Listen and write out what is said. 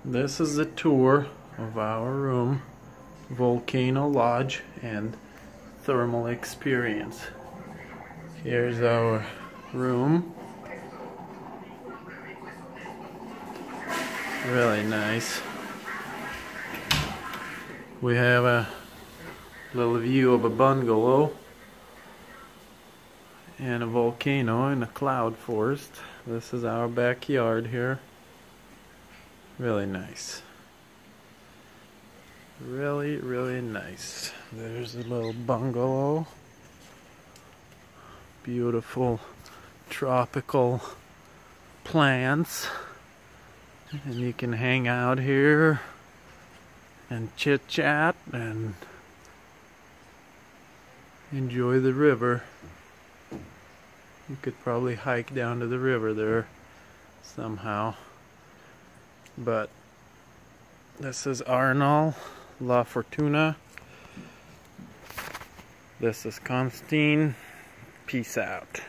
This is a tour of our room, volcano lodge and thermal experience. Here's our room. Really nice. We have a little view of a bungalow and a volcano and a cloud forest. This is our backyard here. Really nice. Really, really nice. There's a little bungalow. Beautiful tropical plants. And you can hang out here and chit chat and enjoy the river. You could probably hike down to the river there somehow. But this is Arenal, La Fortuna. This is Constantine. Peace out.